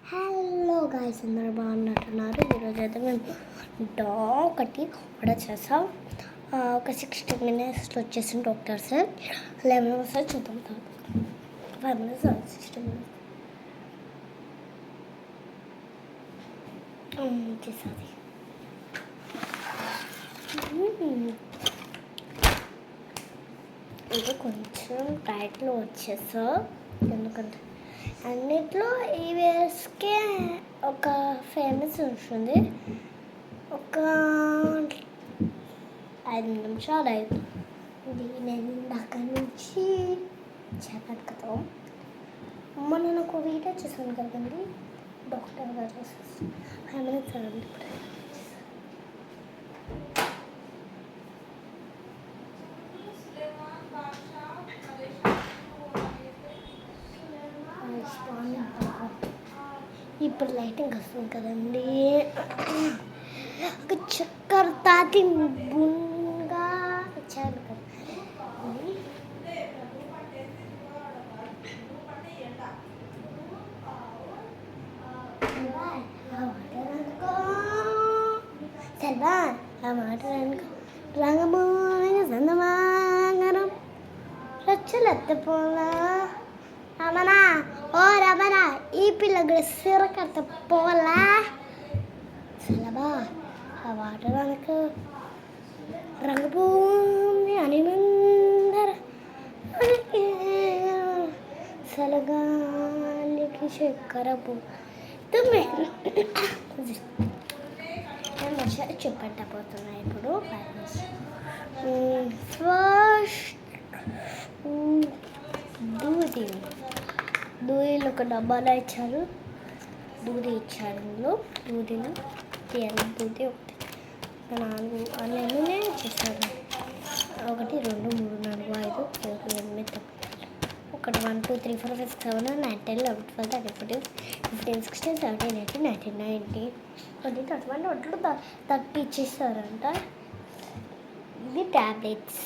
Hello guys, అందరూ బాగున్నట్టున్నారు. ఈరోజు అయితే మేము డాగ్ ఒకటి ఆర్డర్ చేసాం. ఒక 60 minutesలో వచ్చేసింది డాక్టర్ సార్. 11 సార్ చూద్దాం. 5 minutes 60 minutes వచ్చేసాది. ఇది కొంచెం టైట్లో వచ్చేసా, ఎందుకంటే అన్నిట్లో ఈవీఎస్కే ఒక ఫేమస్ ఉంటుంది. ఒక 5 నిమిషాలు అయింది. నేను ఇందాక నుంచి చేపట్టుకుతాం. నేను ఒక వీడియో చేశాను కదండి, డాక్టర్ గారు 5 minutes అయింది. ఇప్పుడు లైటింగ్ వస్తుంది కదండి. ఒక చక్కర తాతి బుంగా ఇచ్చారు కదా. సర్వా ఆ మాట రంగమూలంగా సందమాంగరం రచ్చలెత్తపోలా రమణా, ఓ రమణా, ఈ పిల్ల సిరకత్త పోలా సలబా ఆ వాటరానికి రంగభూమి అనిమందర సలగాలికి చక్కరపు తుమ్మె చూపెట్టబోతున్నాయి ఇప్పుడు. ఫస్ట్ దూదిలో ఒక డబ్బాలో ఇచ్చారు. దూది ఇచ్చారు. ఇందులో దూదిలో తీయాలి. దూది ఒకటి 4 అన్నీ చేశారు. 1 2 3 4 5 6 7 8 1 1 2 3 4 5 6 7 9 10 11 12 13 14 15 16 17 18 19 20 21 30 ఇచ్చేస్తారంట. ఇది ట్యాబ్లెట్స్,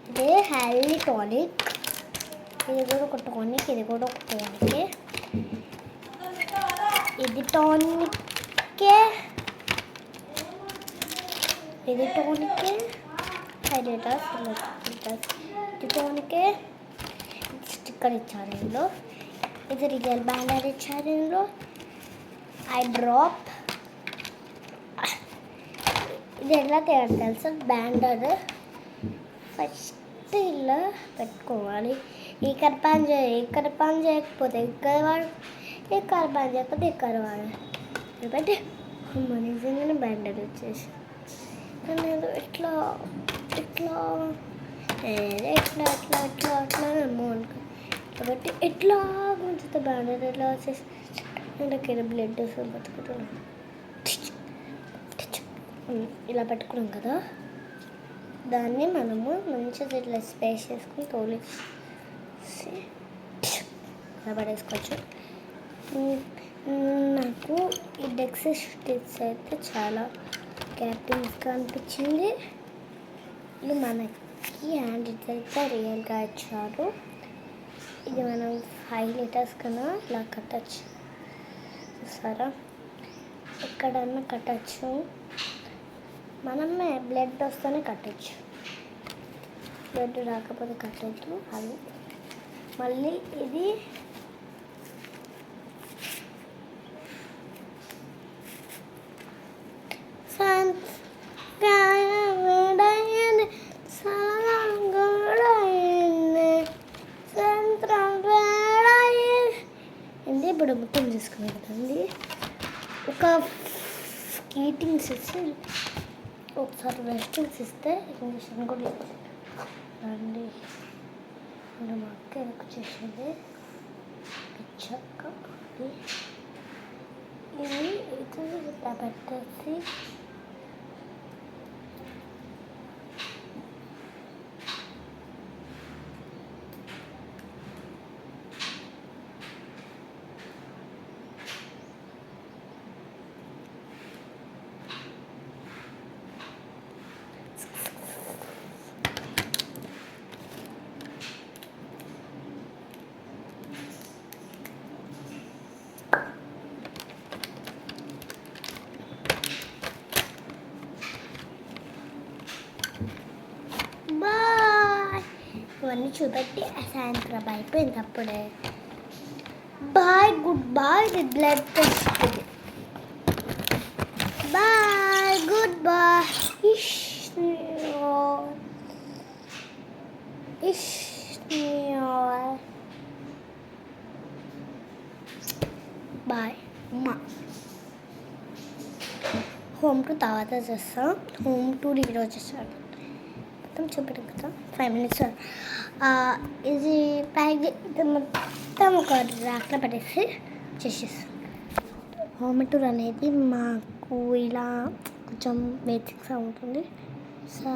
ఇది హెల్తీ టానిక్. ఇది కూడా ఒక టానిక్, ఇది కూడా ఒక టానికే. ఇది టానికే, ఇది టానికే. 5 లీటర్స్ ఇది టానికే. స్టిక్కర్ ఇచ్చారు ఇందులో. ఇది రియల్ బ్యాండర్ ఇచ్చారు ఇందులో. I drop. ఇది ఎలా తయారు తెలుసా? బ్యాండర్ ఫస్ట్ ఇలా పెట్టుకోవాలి. ఇక్కడ పని చేయకపోతే ఇక్కడ వాడు, ఇక్కడ పని చేయకపోతే ఇక్కడ వాడు పెట్టి నిజంగానే బ్యాండర్ వచ్చేసి నేను ఇట్లా ఇట్లా ఇట్లా ఇట్లా ఇట్లా అట్లా అమౌంట్ కాబట్టి ఎట్లా ఉంచుతా బ్యాండర్ ఎట్లా వచ్చేసి నాకు బ్లడ్ వస్తుంది బతుకుతున్నాను. ఇలా పెట్టుకున్నాం కదా, దాన్ని మనము మంచిగా ఇట్లా స్పేస్ చేసుకుని తోలి ఇలా పడేసుకోవచ్చు. నాకు ఈ డెక్స్ స్టిక్స్ అయితే చాలా క్యాప్టింగ్గా అనిపించింది. ఇది మనకి హ్యాండ్ అయితే రియల్గా ఇచ్చారు. ఇది మనం 5 లీటర్స్ కన్నా ఇలా కట్టచ్చు. చూసారా, ఎక్కడన్నా కట్టచ్చు. మనమే బ్లడ్ వస్తేనే కట్టచ్చు, బ్లడ్ రాకపోతే కట్టద్దు. అది మళ్ళీ ఇది ఇప్పుడు మొత్తం తీసుకున్నాం కదండి. ఒక హీటింగ్స్ ఇచ్చి ఒకసారి రెస్టింగ్స్ ఇస్తే ఇంజక్షన్ కూడా రండి. మా అక్క ఎందుకు చేసేది ఇచ్చాక ఇది ఇట్లా పెట్టేసి అవన్నీ చూపెట్టి సాయంత్రం అయిపోయింది అప్పుడే. Bye, good bye, blood test. Bye, good bye. Bye అమ్మా. హోమ్ టూర్ తర్వాత చేస్తాం. హోమ్ టూర్ ఈరోజు చేస్తాను. మొత్తం చూపెట్టాం కదా 5 minutes. ఇది ప్యాక్ ఇది మొత్తం ఒక ర్యాక్లో పెట్టేసి చేసేస్తాం. హోమ్ టూర్ అనేది మాకు ఇలా కొంచెం బేసిక్స్గా ఉంటుంది. సో